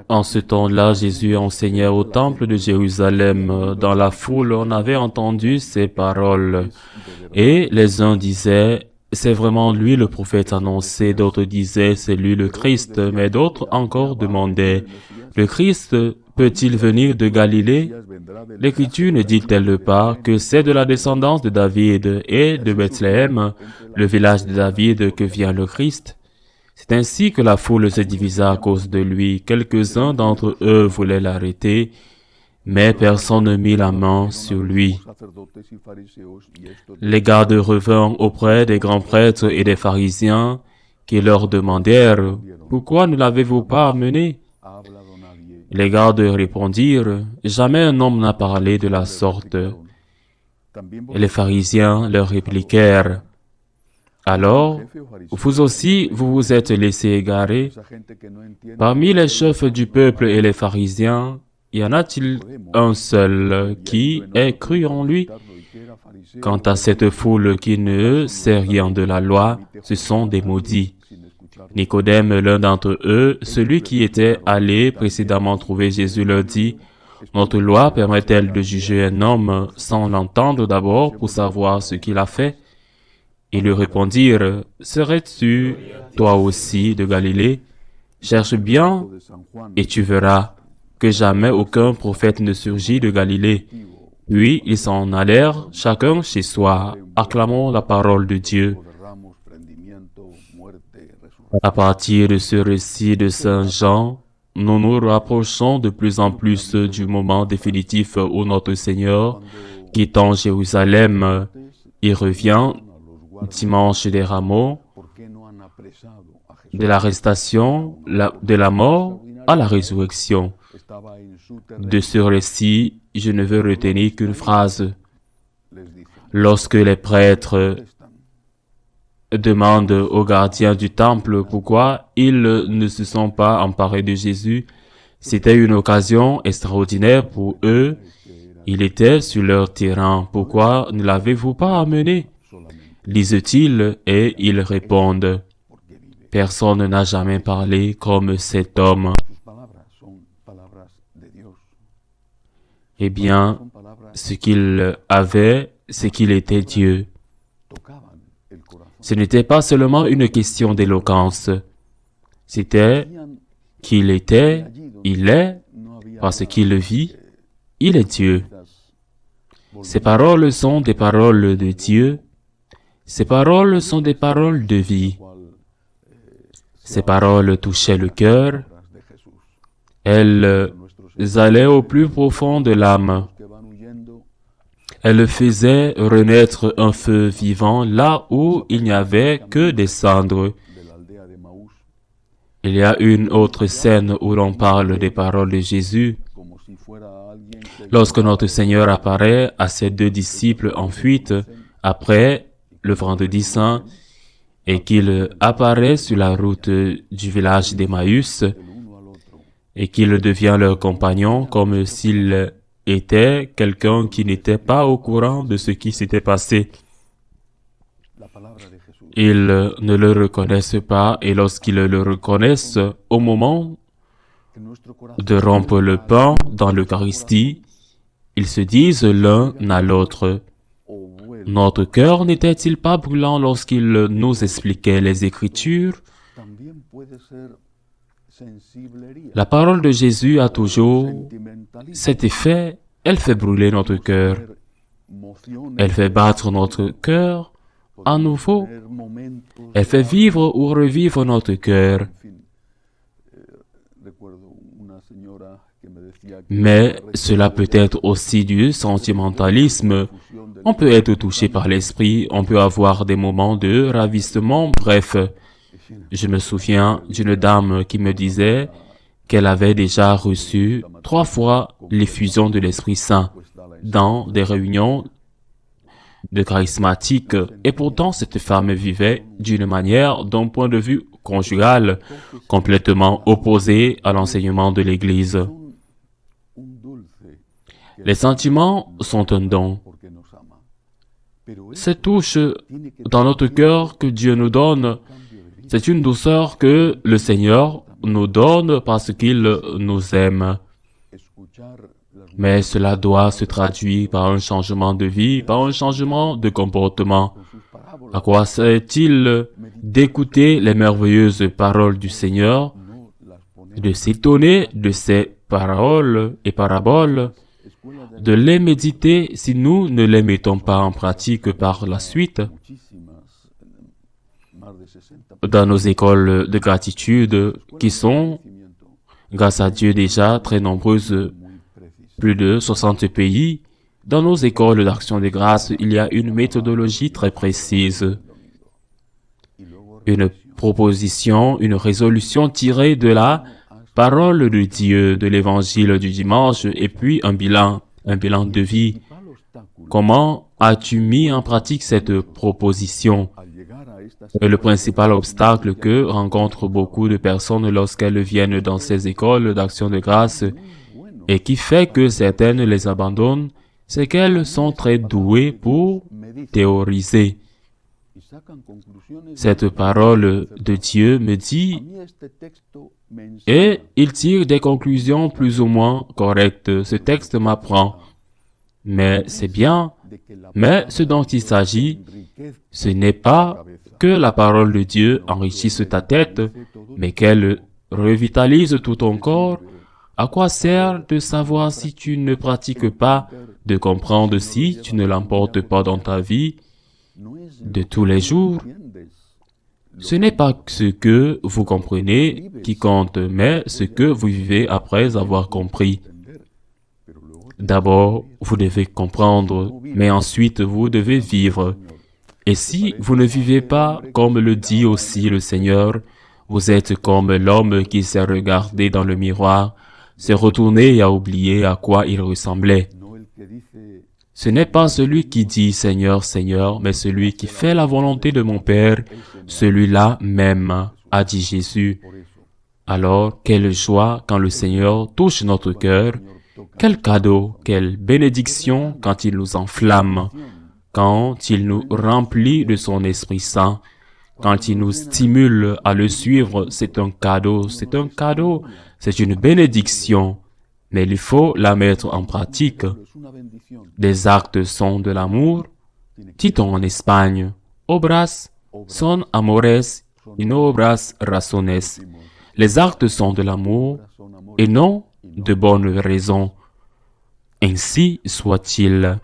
En ce temps-là, Jésus enseignait au temple de Jérusalem. Dans la foule, on avait entendu ces paroles. Et les uns disaient, c'est vraiment lui le prophète annoncé. D'autres disaient, c'est lui le Christ. Mais d'autres encore demandaient, le Christ peut-il venir de Galilée? L'Écriture ne dit-elle pas que c'est de la descendance de David et de Bethléem, le village de David, que vient le Christ? C'est ainsi que la foule se divisa à cause de lui. Quelques-uns d'entre eux voulaient l'arrêter, mais personne ne mit la main sur lui. Les gardes revinrent auprès des grands prêtres et des pharisiens qui leur demandèrent « Pourquoi ne l'avez-vous pas amené ?» Les gardes répondirent « Jamais un homme n'a parlé de la sorte. » Et les pharisiens leur répliquèrent « Alors, vous aussi, vous vous êtes laissé égarer. Parmi les chefs du peuple et les pharisiens, y en a-t-il un seul qui ait cru en lui? Quant à cette foule qui ne sait rien de la loi, ce sont des maudits. » Nicodème, l'un d'entre eux, celui qui était allé précédemment trouver Jésus, leur dit, « Notre loi permet-elle de juger un homme sans l'entendre d'abord pour savoir ce qu'il a fait? » Ils lui répondirent, « Serais-tu, toi aussi, de Galilée? Cherche bien, et tu verras que jamais aucun prophète ne surgit de Galilée. » Puis ils s'en allèrent, chacun chez soi, acclamant la parole de Dieu. À partir de ce récit de Saint Jean, nous nous rapprochons de plus en plus du moment définitif où notre Seigneur, quittant Jérusalem, y revient dimanche des Rameaux, de l'arrestation, de la mort à la résurrection. De ce récit, je ne veux retenir qu'une phrase. Lorsque les prêtres demandent aux gardiens du temple pourquoi ils ne se sont pas emparés de Jésus, c'était une occasion extraordinaire pour eux. Il était sur leur terrain. Pourquoi ne l'avez-vous pas amené? Lisent-ils et ils répondent, personne n'a jamais parlé comme cet homme. Eh bien, ce qu'il avait, c'est qu'il était Dieu. Ce n'était pas seulement une question d'éloquence. C'était qu'il était, il est, parce qu'il le vit, il est Dieu. Ces paroles sont des paroles de Dieu. Ces paroles sont des paroles de vie. Ces paroles touchaient le cœur. Elles allaient au plus profond de l'âme. Elles faisaient renaître un feu vivant là où il n'y avait que des cendres. Il y a une autre scène où l'on parle des paroles de Jésus. Lorsque notre Seigneur apparaît à ses deux disciples en fuite, après le vendredi saint, et qu'il apparaît sur la route du village d'Emmaüs, et qu'il devient leur compagnon comme s'il était quelqu'un qui n'était pas au courant de ce qui s'était passé. Ils ne le reconnaissent pas, et lorsqu'ils le reconnaissent, au moment de rompre le pain dans l'Eucharistie, ils se disent l'un à l'autre, « Notre cœur n'était-il pas brûlant lorsqu'il nous expliquait les Écritures? » La parole de Jésus a toujours cet effet, elle fait brûler notre cœur. Elle fait battre notre cœur à nouveau. Elle fait vivre ou revivre notre cœur. Mais cela peut être aussi du sentimentalisme. On peut être touché par l'esprit, on peut avoir des moments de ravissement, bref. Je me souviens d'une dame qui me disait qu'elle avait déjà reçu 3 fois l'effusion de l'Esprit Saint dans des réunions de charismatiques. Et pourtant, cette femme vivait d'une manière, d'un point de vue conjugal, complètement opposée à l'enseignement de l'Église. Les sentiments sont un don. Cette touche dans notre cœur que Dieu nous donne, c'est une douceur que le Seigneur nous donne parce qu'il nous aime. Mais cela doit se traduire par un changement de vie, par un changement de comportement. À quoi sert-il d'écouter les merveilleuses paroles du Seigneur, de s'étonner de ces paroles et paraboles, de les méditer si nous ne les mettons pas en pratique par la suite? Dans nos écoles de gratitude, qui sont, grâce à Dieu, déjà très nombreuses, plus de 60 pays, dans nos écoles d'action de grâce, il y a une méthodologie très précise, une proposition, une résolution tirée de la parole de Dieu, de l'évangile du dimanche, et puis un bilan de vie. Comment as-tu mis en pratique cette proposition? Le principal obstacle que rencontrent beaucoup de personnes lorsqu'elles viennent dans ces écoles d'action de grâce et qui fait que certaines les abandonnent, c'est qu'elles sont très douées pour théoriser. Cette parole de Dieu me dit, et il tire des conclusions plus ou moins correctes. Ce texte m'apprend. Mais c'est bien, mais ce dont il s'agit, ce n'est pas que la parole de Dieu enrichisse ta tête, mais qu'elle revitalise tout ton corps. À quoi sert de savoir si tu ne pratiques pas, de comprendre si tu ne l'emportes pas dans ta vie de tous les jours? Ce n'est pas ce que vous comprenez qui compte, mais ce que vous vivez après avoir compris. D'abord, vous devez comprendre, mais ensuite vous devez vivre. Et si vous ne vivez pas, comme le dit aussi le Seigneur, vous êtes comme l'homme qui s'est regardé dans le miroir, s'est retourné et a oublié à quoi il ressemblait. Ce n'est pas celui qui dit « Seigneur, Seigneur », mais celui qui fait la volonté de mon Père, celui-là même, a dit Jésus. Alors, quelle joie quand le Seigneur touche notre cœur, quel cadeau, quelle bénédiction quand il nous enflamme, quand il nous remplit de son Esprit Saint, quand il nous stimule à le suivre. C'est un cadeau, c'est une bénédiction, mais il faut la mettre en pratique. Les actes sont de l'amour, dit-on en Espagne. Obras son amores y no obras razones. Les actes sont de l'amour et non de bonnes raisons. Ainsi soit-il.